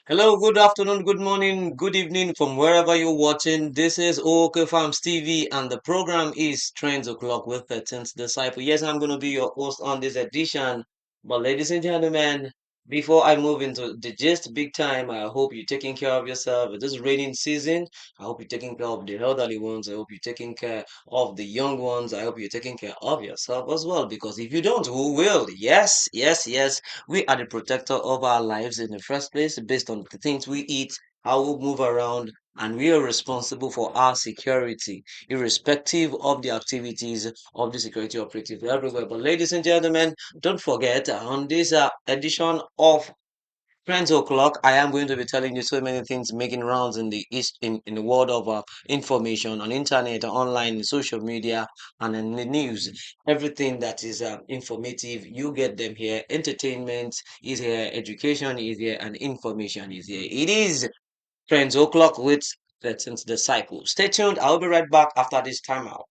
Hello, good afternoon, good morning, good evening from wherever you're watching. This is O.O.K Farms TV, and the program is Trends O'Clock with the 10th Disciple. Yes, I'm going to be your host on this edition. But, ladies and gentlemen, before I move into the gist big time, I hope you're taking care of yourself. This raining season, I hope you're taking care of the elderly ones. I hope you're taking care of the young ones. I hope you're taking care of yourself as well. Because if you don't, who will? Yes, yes, yes. We are the protector of our lives in the first place based on the things we eat, how we move around, and we are responsible for our security, irrespective of the activities of the security operatives everywhere. But, ladies and gentlemen, don't forget on this edition of Friends O'Clock, I am going to be telling you so many things making rounds in the east in the world of information on internet, online, in social media, and in the news. Everything that is informative, you get them here. Entertainment is here, education is here, and information is here. It is Friends O'Clock with Let's Disciple. Stay tuned. I'll be right back after this timeout.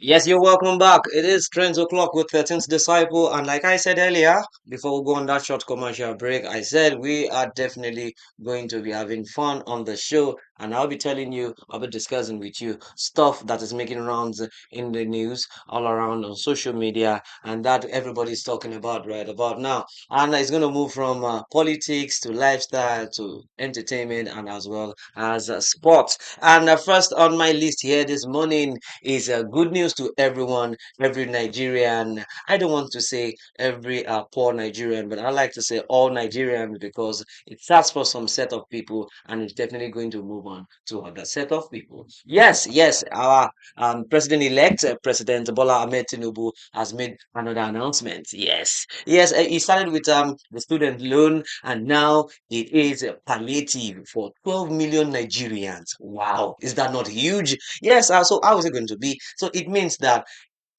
Yes, you're welcome back. It is Trends O'Clock with 13th Disciple. And like I said earlier, before we go on that short commercial break, I said we are definitely going to be having fun on the show. And I'll be telling you, I'll be discussing with you stuff that is making rounds in the news all around on social media and that everybody's talking about right about now. And it's going to move from politics to lifestyle to entertainment and as well as sports. And first on my list here this morning is good news to everyone, every Nigerian. I don't want to say every poor Nigerian, but I like to say all Nigerians because it starts for some set of people and it's definitely going to move on to other set of people. Yes, yes, our president-elect, President Bola Ahmed Tinubu, has made another announcement. Yes, yes, he started with the student loan and now it is palliative for 12 million Nigerians. Wow, is that not huge? Yes, so how is it going to be? So it means that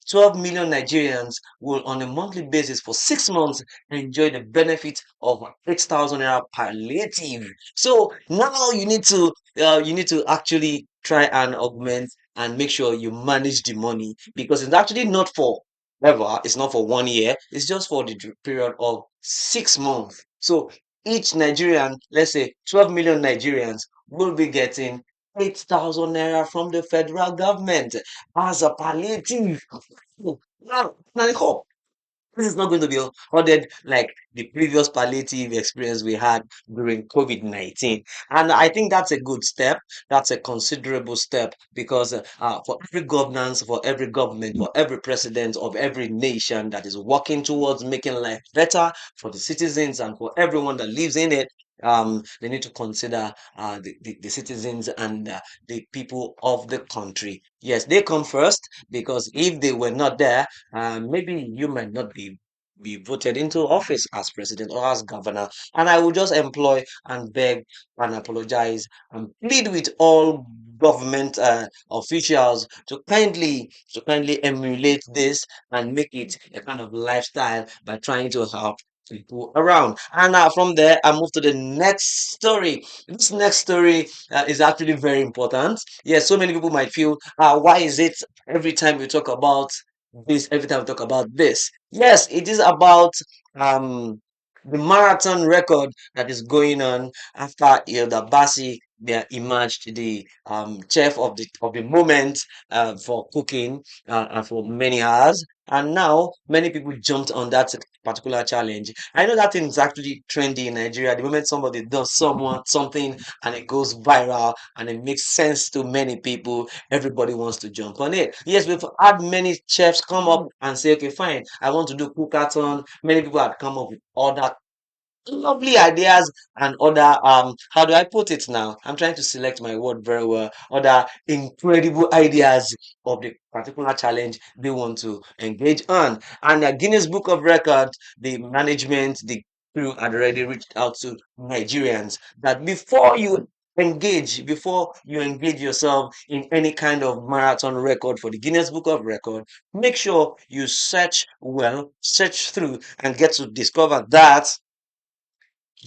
12 million Nigerians will, on a monthly basis for 6 months, enjoy the benefit of 8,000 naira palliative. So now you need to actually try and augment and make sure you manage the money because it's actually not for ever. It's not for 1 year. It's just for the period of 6 months. So each Nigerian, let's say 12 million Nigerians, will be getting 8,000 naira from the federal government as a palliative. Now, I hope this is not going to be ordered like the previous palliative experience we had during COVID-19. And I think that's a good step. That's a considerable step because for every governance, for every government, for every president of every nation that is working towards making life better for the citizens and for everyone that lives in it, they need to consider the citizens and the people of the country. Yes, they come first because if they were not there, maybe you might not be voted into office as president or as governor. And I will just employ and beg and apologize and plead with all government officials to kindly emulate this and make it a kind of lifestyle by trying to help people around. And from there, I move to the next story. This next story is actually very important. Yes, so many people might feel, why is it every time we talk about this, every time we talk about this? Yes, it is about um the marathon record that is going on after Hilda Basi emerged the chef of the moment for cooking for many hours, and now many people jumped on that particular challenge. I know that thing is actually trendy in Nigeria. The moment somebody does something and it goes viral and it makes sense to many people, everybody wants to jump on it. Yes, we've had many chefs come up and say, okay, fine, I want to do cookathon. Many people had come up with other lovely ideas and other how do I put it now? I'm trying to select my word very well. Other incredible ideas of the particular challenge they want to engage on. And the Guinness Book of Record, the management, the crew had already reached out to Nigerians that before you engage yourself in any kind of marathon record for the Guinness Book of Record, make sure you search well, search through, and get to discover that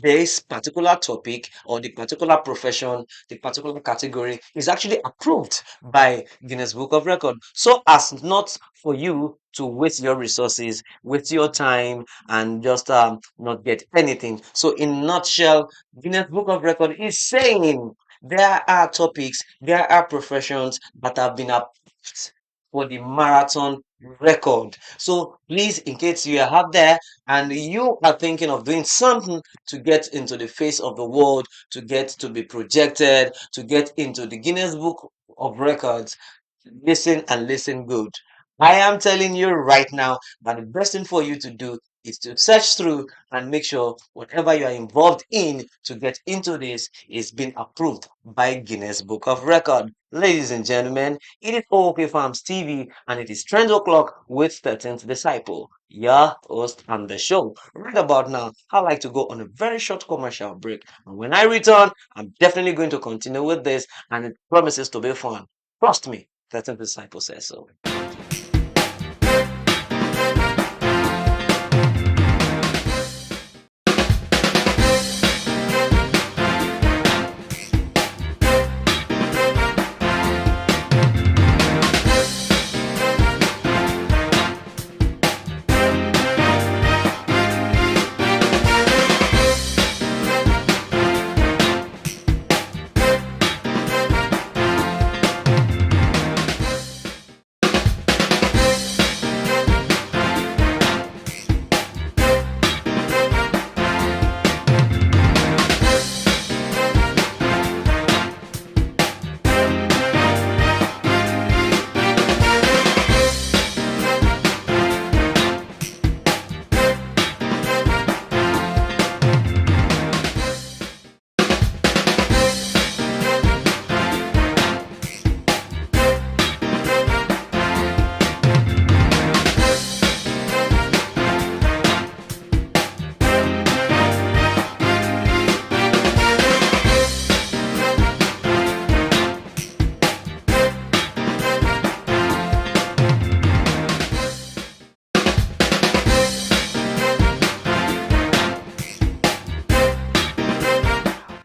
this particular topic or the particular profession, the particular category is actually approved by Guinness Book of Record. So as not for you to waste your resources, waste your time, and just not get anything. So in nutshell, Guinness Book of Record is saying there are topics, there are professions that have been approved for the marathon record. So please, in case you are out there and you are thinking of doing something to get into the face of the world, to get to be projected, to get into the Guinness Book of Records, listen and listen good. I am telling you right now that the best thing for you to do is to search through and make sure whatever you are involved in to get into this is being approved by Guinness Book of Record. Ladies and gentlemen, it is O.O.K Farms TV and it is Trend O'Clock with 13th Disciple, your host on the show. Right about now, I'd like to go on a very short commercial break. And when I return, I'm definitely going to continue with this and it promises to be fun. Trust me, 13th Disciple says so.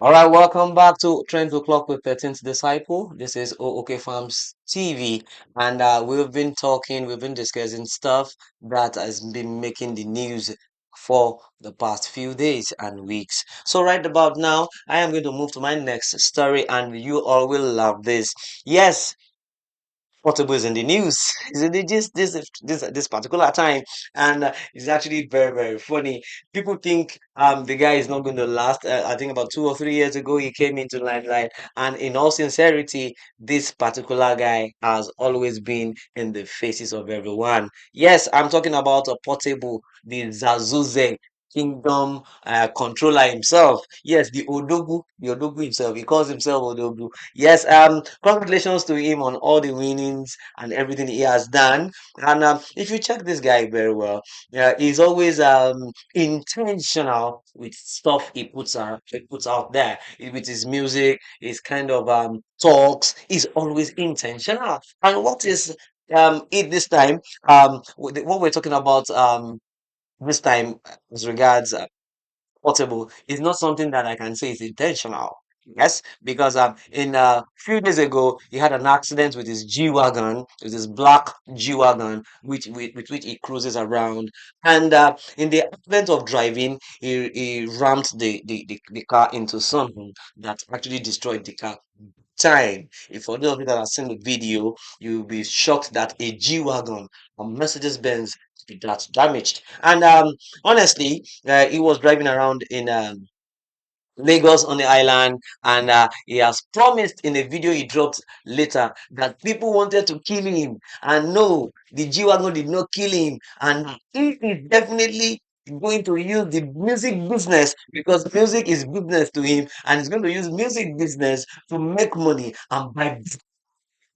All right, welcome back to Trend O'Clock with 13th Disciple. This is O.O.K Farms TV, and we've been discussing stuff that has been making the news for the past few days and weeks. So, right about now, I am going to move to my next story, and you all will love this. Yes, Portable is in the news. Is in the gist this particular time, and it's actually very funny. People think the guy is not going to last. I think about 2 or 3 years ago he came into limelight, and in all sincerity, this particular guy has always been in the faces of everyone. Yes, I'm talking about a Portable, the Zazuze Kingdom controller himself. Yes, the Odogu himself. He calls himself Odogu. Yes, congratulations to him on all the winnings and everything he has done. And if you check this guy very well, he's always intentional with stuff he puts out there. With his music, his kind of talks, he's always intentional. And what is it this time? What we're talking about this time as regards Portable is not something that I can say is intentional. Yes, because in a few days ago he had an accident with his G wagon, with his black G wagon, with which he cruises around. And in the advent of driving, he rammed the car into something that actually destroyed the car time. If for those of you that have seen the video, you'll be shocked that a G-Wagon, a Mercedes Benz, that's damaged. And honestly, he was driving around in Lagos on the island, and he has promised in a video he dropped later that people wanted to kill him. And no, the G Wagon did not kill him, and he is definitely going to use the music business because music is business to him, and he's going to use music business to make money and buy.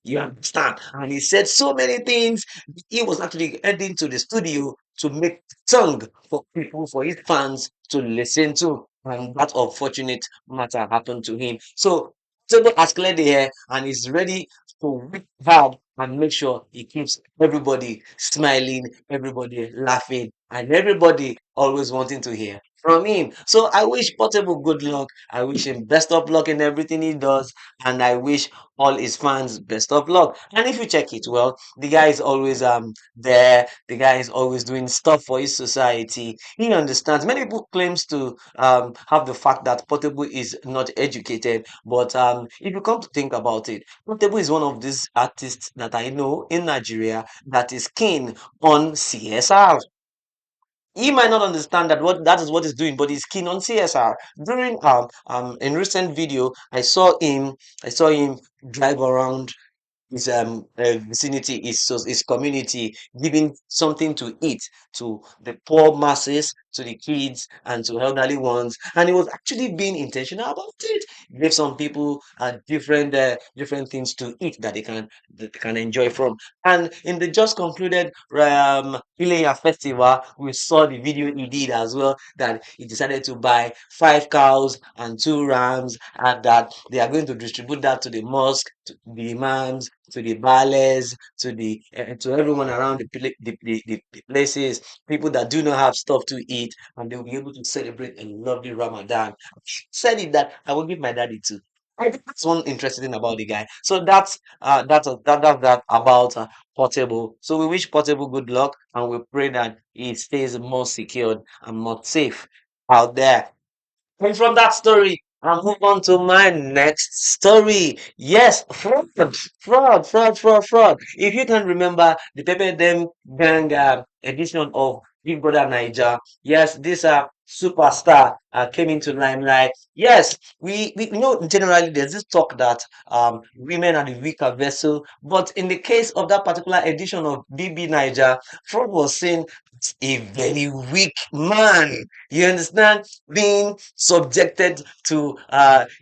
You understand? And he said so many things. He was actually heading to the studio to make song for people, for his fans to listen to. And that unfortunate matter happened to him. So Table has cleared the air and is ready to work hard and make sure he keeps everybody smiling, everybody laughing, and everybody always wanting to hear from him. So I wish Portable good luck. I wish him best of luck in everything he does. And I wish all his fans best of luck. And if you check it well, the guy is always there. The guy is always doing stuff for his society. He understands. Many people claims to have the fact that Portable is not educated, but if you come to think about it, Portable is one of these artists that I know in Nigeria that is keen on CSR. He might not understand that what that is what he's doing, but he's keen on CSR. During in recent video, I saw him drive around his vicinity, his community, giving something to eat to the poor masses, to the kids, and to elderly ones. And he was actually being intentional about it. He gave some people different things to eat that they can enjoy from. And in the just concluded Ileya festival, we saw the video he did as well. That he decided to buy 5 cows and 2 rams, and that they are going to distribute that to the mosque, to the imams, to the ballets, to everyone around the places, people that do not have stuff to eat, and they'll be able to celebrate a lovely Ramadan. Said it that I will give my daddy too. I think that's one interesting thing about the guy. So that's that about Portable. So we wish Portable good luck, and we pray that he stays more secured and more safe out there. And from that story, I'll move on to my next story. Yes, fraud. If you can remember the Pepe Dem Gang edition of Big Brother Niger, yes, this superstar came into limelight. Yes, we know generally there's this talk that women are the weaker vessel, but in the case of that particular edition of BB Niger, Fraud was seen as a very weak man. You understand? Being subjected to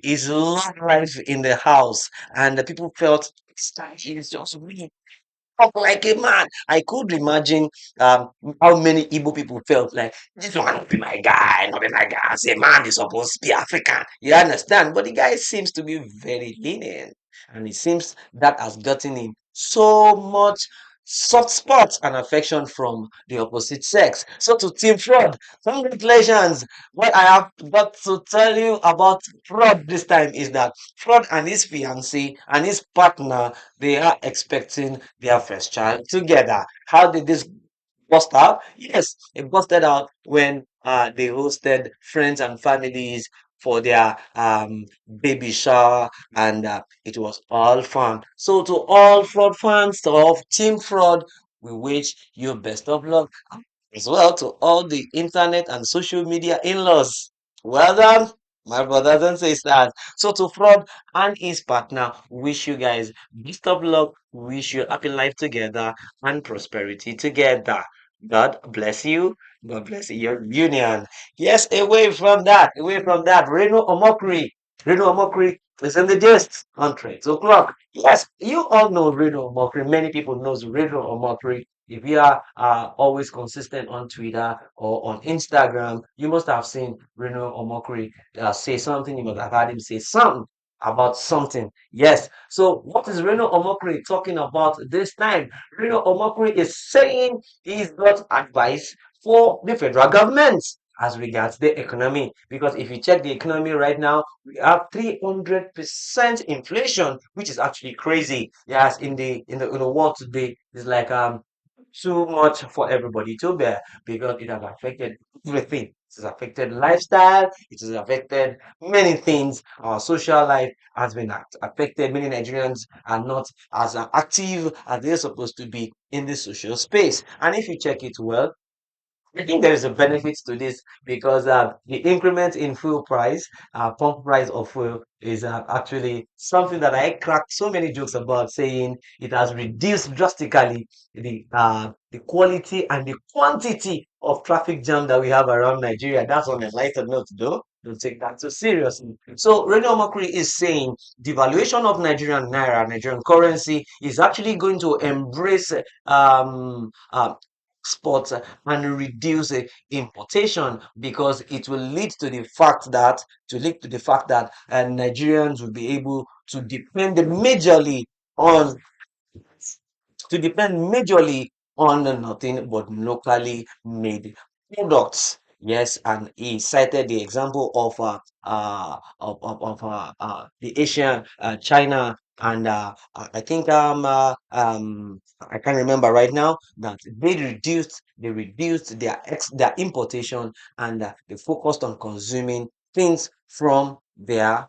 his love life in the house, and the people felt this guy is just weak. Talk like a man. I could imagine um, how many Igbo people felt like this one not be my guy, not be my guy. As a man, is supposed to be African. You understand? But the guy seems to be very lenient, and it seems that has gotten him so much soft spots and affection from the opposite sex. So to Team Fraud, congratulations. What I have got to tell you about Fraud this time is that Fraud and his fiancée and his partner, they are expecting their first child together. How did this bust out? Yes, it busted out when they hosted friends and families for their baby shower, and it was all fun. So to all Fraud fans, to all Team Fraud, we wish you best of luck as well to all the internet and social media in-laws. Well done, my brothers and sisters. So to Fraud and his partner, wish you guys best of luck, wish you happy life together and prosperity together. God bless you. God bless your union. Yes, away from that, Reno Omokri. Reno Omokri is in the gist on 3 o'clock. Yes, you all know Reno Omokri. Many people knows Reno Omokri. If you are always consistent on Twitter or on Instagram, you must have seen Reno Omokri say something. You must have heard him say something about something. Yes. So what is Reno Omokri talking about this time? Reno Omokri is saying he's got advice for the federal government as regards the economy. Because if you check the economy right now, we have 300% inflation, which is actually crazy. Yes, in the world today, it's like too much for everybody to bear because it has affected everything. has affected lifestyle, it has affected many things. Our social life has been affected. Many Nigerians are not as active as they're supposed to be in the social space. And if you check it well, I think there is a benefit to this because the increment in fuel price, pump price of fuel, is actually something that I cracked so many jokes about, saying it has reduced drastically the quality and the quantity of traffic jam that we have around Nigeria. That's on a lighter note, though. Don't take that too seriously. So Rene Omakuri is saying devaluation of Nigerian naira, Nigerian currency, is actually going to embrace exports and reduce importation because it will lead to the fact that Nigerians will be able to depend majorly on nothing but locally made products. Yes, and he cited the example of the Asian China and I think I can't remember right now that they reduced their importation and they focused on consuming things from their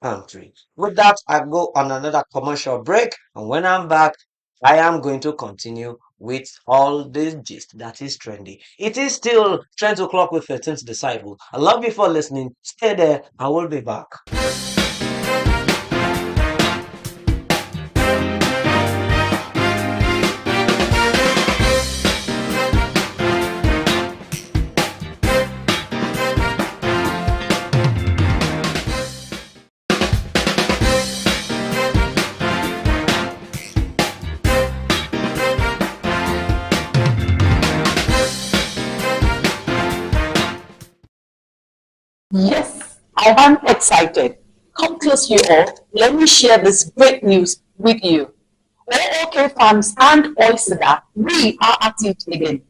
country. With that, I go on another commercial break, and when I'm back, I am going to continue with all the gist that is trendy. It is still 20 o'clock with 13th Disciple. I love you for listening. Stay there. I will be back. Yes, I am excited. Come close, you all. Let me share this great news with you. O.O.K Farms and Oyster, we are at it again.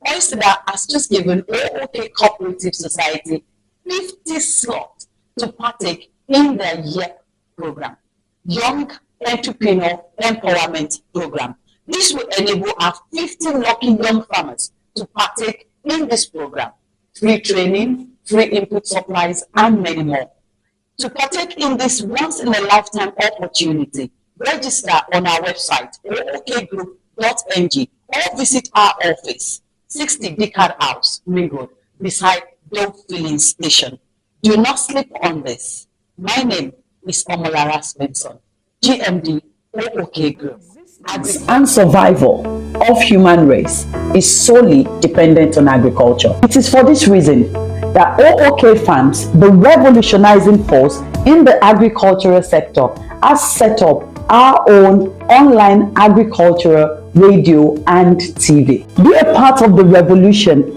Oyster has just given O.O.K Cooperative Society 50 slots to partake in their year program, Young Entrepreneur Empowerment Program. This will enable our 50 lucky young farmers to partake in this program. Free training, free input supplies, and many more. To partake in this once in a lifetime opportunity, register on our website ookgroup.ng or visit our office, 60 Dickard House, Ring Road, beside Dove Filling Station. Do not sleep on this. My name is Omolara Svensson, GMD O.O.K Group. And survival of human race is solely dependent on agriculture. It is for this reason that O.O.K Farms, the revolutionizing force in the agricultural sector, has set up our own online agricultural radio and TV. Be a part of the revolution.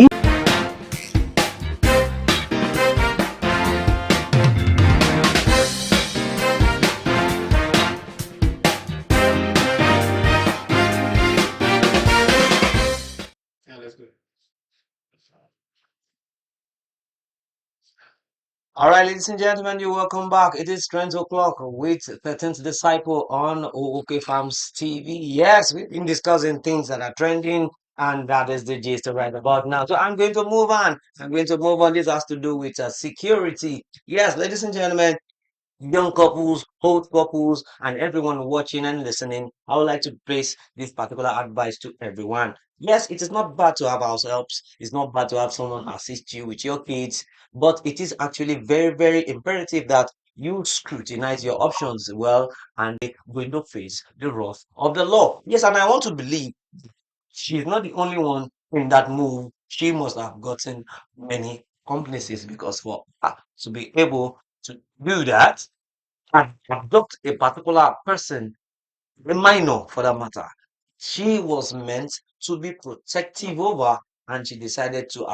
All right, ladies and gentlemen, you're welcome back. It is 20 o'clock with 13th Disciple on O.O.K Farms TV. Yes, we've been discussing things that are trending, and that is the gist right about now. So I'm going to move on. This has to do with security. Yes, ladies and gentlemen, young couples, old couples, and everyone watching and listening, I would like to place this particular advice to everyone. Yes, it is not bad to have house helps. It's not bad to have someone assist you with your kids, but it is actually very, very imperative that you scrutinize your options well and going to face the wrath of the law. Yes, and I want to believe she's not the only one in that move. She must have gotten many companies because for her to be able to do that and abduct a particular person, a minor for that matter. She was meant to be protective over, and she decided to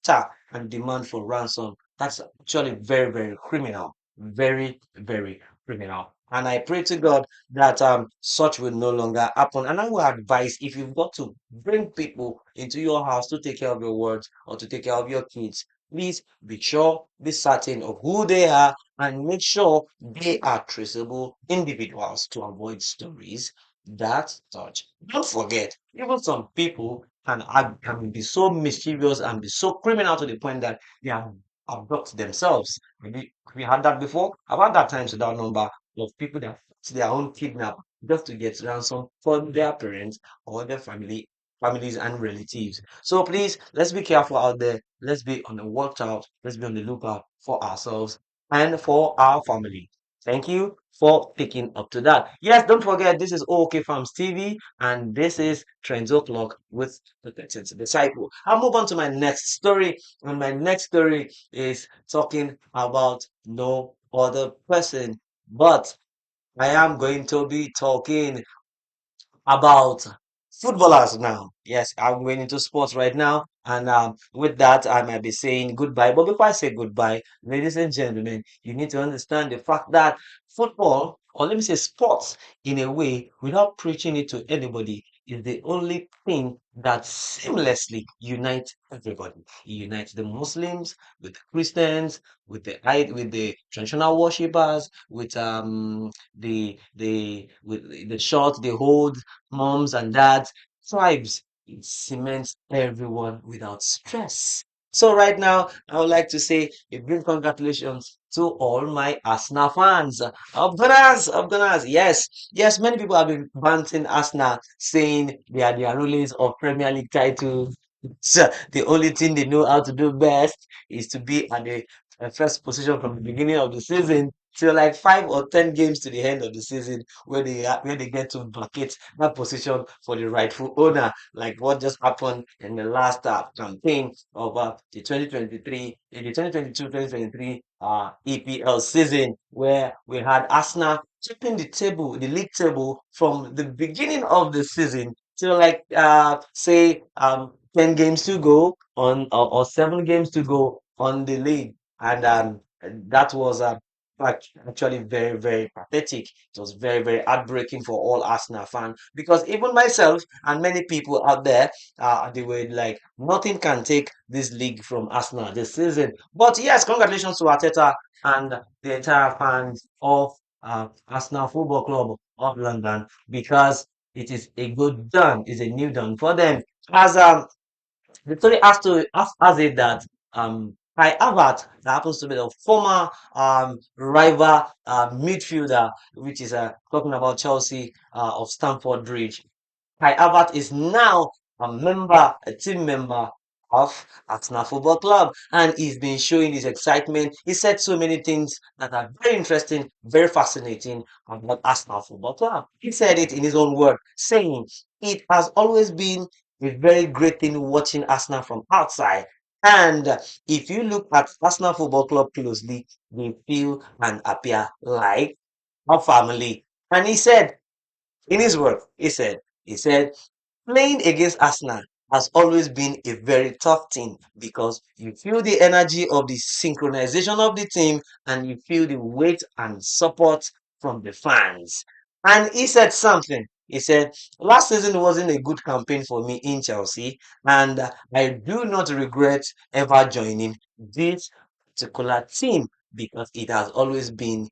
attack and demand for ransom. That's actually very, very criminal. Very, very criminal. And I pray to God that such will no longer happen. And I will advise if you've got to bring people into your house to take care of your words or to take care of your kids, please be sure, be certain of who they are, and make sure they are traceable individuals to avoid stories that touch. Don't forget, even some people can be so mischievous and be so criminal to the point that they have abduct themselves. Maybe we had that before. I've had that times without number of people that to their own kidnap just to get ransom for their parents or their families and relatives. So please, let's be careful out there. Let's be on the watch out. Let's be on the lookout for ourselves and for our family. Thank you for picking up to that. Yes, don't forget this is OK Farms TV and this is Trends O'Clock with the 13th Disciple. I'll move on to my next story, and my next story is talking about no other person, but I am going to be talking about footballers now. Yes, I'm going into sports right now, and with that, I might be saying goodbye. But before I say goodbye, ladies and gentlemen, you need to understand the fact that football, or let me say sports, in a way, without preaching it to anybody, is the only thing that seamlessly unites everybody. It unites the Muslims with the Christians, with the traditional worshippers, with with the short, the old, moms and dads, tribes. It cements everyone without stress. So right now, I would like to say a big congratulations to all my Arsenal fans. Of Gunners, yes, yes. Many people have been banting Arsenal, saying they are the unrulers of Premier League titles. So the only thing they know how to do best is to be at the first position from the beginning of the season till like 5 or 10 games to the end of the season, where they get to vacate that position for the rightful owner, like what just happened in the last campaign of the 2023, the 2022-2023 EPL season, where we had Arsenal keeping the table, the league table, from the beginning of the season till like say 10 games to go on, or 7 games to go on the league, and that was actually very, very pathetic. It was very, very heartbreaking for all Arsenal fans, because even myself and many people out there, they were like, nothing can take this league from Arsenal this season. But yes, congratulations to Arteta and the entire fans of Arsenal Football Club of London, because it is a good done, it's a new done for them. As the story has it that Kai Havertz, that happens to be the former rival midfielder, which is talking about Chelsea of Stamford Bridge. Kai Havertz is now a team member of Arsenal Football Club, and he's been showing his excitement. He said so many things that are very interesting, very fascinating about Arsenal Football Club. He said it in his own word, saying it has always been a very great thing watching Arsenal from outside. And if you look at Arsenal Football Club closely, they feel and appear like a family. And he said, in his word, he said, playing against Arsenal has always been a very tough thing, because you feel the energy of the synchronization of the team, and you feel the weight and support from the fans. And he said something. He said, last season wasn't a good campaign for me in Chelsea, and I do not regret ever joining this particular team, because it has always been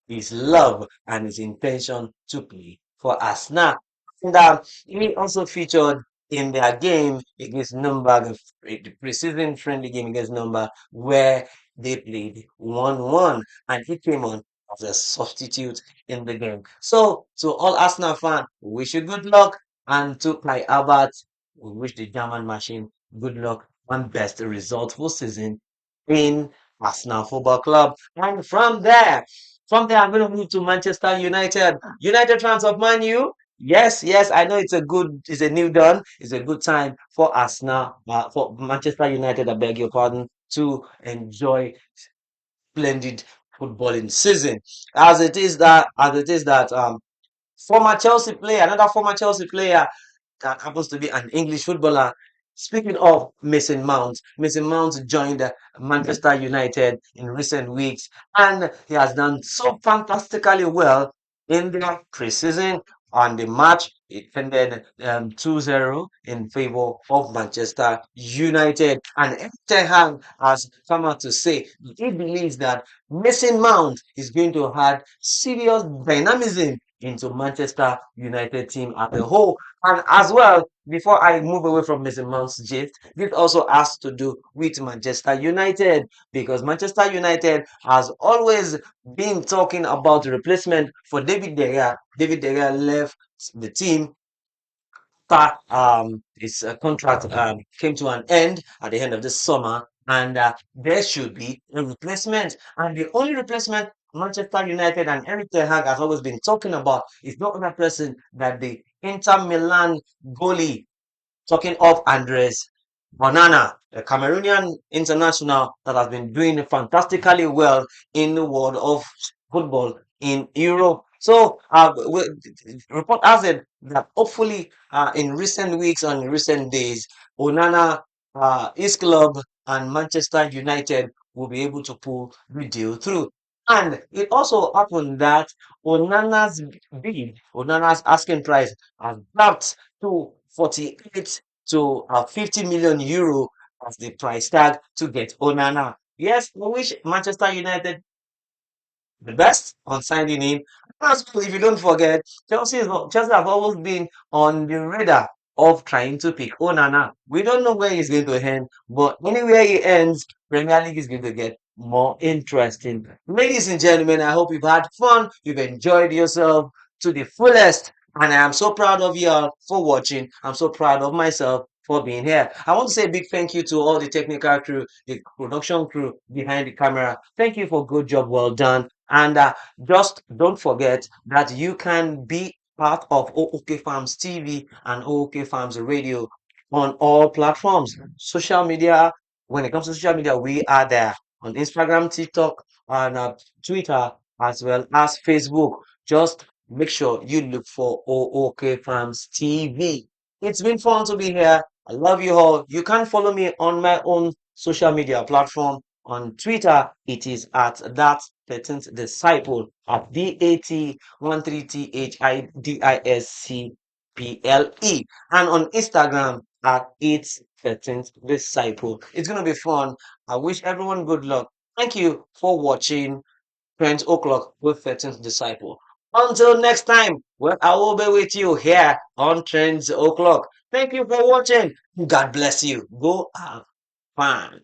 his love and his intention to play for Arsenal. And he also featured in their game against Nuremberg, the preseason friendly game against Nuremberg, where they played 1-1, and he came on as a substitute in the game. So, to all Arsenal fans, we wish you good luck, and to Kai Havertz, we wish the German machine good luck and best result for season in Arsenal Football Club. And from there, I'm going to move to Manchester United. United fans of Man U. Yes, yes, I know it's a new dawn. It's a good time for Arsenal, for Manchester United, I beg your pardon, to enjoy splendid footballing season. As it is that another former Chelsea player that happens to be an English footballer. Speaking of Mason Mount joined Manchester United in recent weeks, and he has done so fantastically well in their preseason. On the match, it ended 2-0 in favor of Manchester United. And Erik Ten Hag has come out to say he believes that Mason Mount is going to add serious dynamism into Manchester United team as a whole. And as well, before I move away from Mr. Mount's gist, this also has to do with Manchester United because Manchester United has always been talking about the replacement for David De Gea. David De Gea left the team start his contract came to an end at the end of this summer, and there should be a replacement. And the only replacement Manchester United and Eric Ten Hag has always been talking about is no other person than the Inter Milan goalie, talking of Andres Onana, a Cameroonian international that has been doing fantastically well in the world of football in Europe. So, report has it that hopefully, in recent weeks and in recent days, Onana, his club, and Manchester United will be able to pull the deal through. And it also happened that Onana's Onana's asking price has dropped to 48 to 50 million euro as the price tag to get Onana. Yes, I wish Manchester United the best on signing him. As well, if you don't forget, Chelsea have always been on the radar of trying to pick Onana. We don't know where he's going to end, but anywhere he ends, Premier League is going to get more interesting. Ladies and gentlemen, I hope you've had fun, you've enjoyed yourself to the fullest, and I am so proud of you all for watching. I'm so proud of myself for being here. I want to say a big thank you to all the technical crew, the production crew behind the camera. Thank you for good job, well done. And just don't forget that you can be part of O.O.K Farms TV and O.O.K Farms Radio on all platforms. Social media, when it comes to social media, we are there on Instagram, TikTok, and Twitter, as well as Facebook. Just make sure you look for O.O.K Farms TV. It's been fun to be here. I love you all. You can follow me on my own social media platform. On Twitter, it is at that 13th disciple at DAT13THIDISCPLE, and on Instagram at its 13th disciple. It's gonna be fun. I wish everyone good luck. Thank you for watching Trent O'Clock with 13th disciple. Until next time, well, I will be with you here on Trends O'Clock. Thank you for watching. God bless you. Go have fun.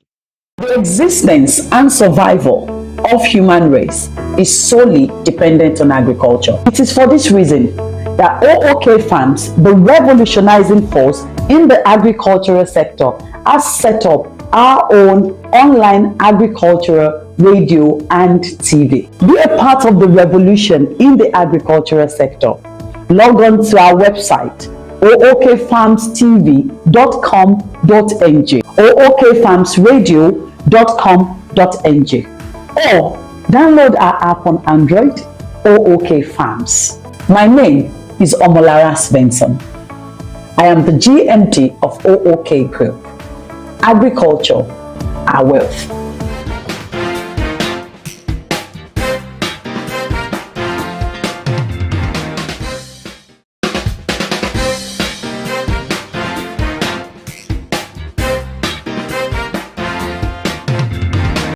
The existence and survival of human race is solely dependent on agriculture. It is for this reason that O.O.K Farms, the revolutionizing force in the agricultural sector, has set up our own online agricultural radio and TV. Be a part of the revolution in the agricultural sector. Log on to our website ookfarmstv.com.ng ookfarmsradio.com.ng or download our app on Android, O.O.K Farms. My name is Omolara Svensson. I am the GMD of O.O.K Group. Agriculture, our wealth.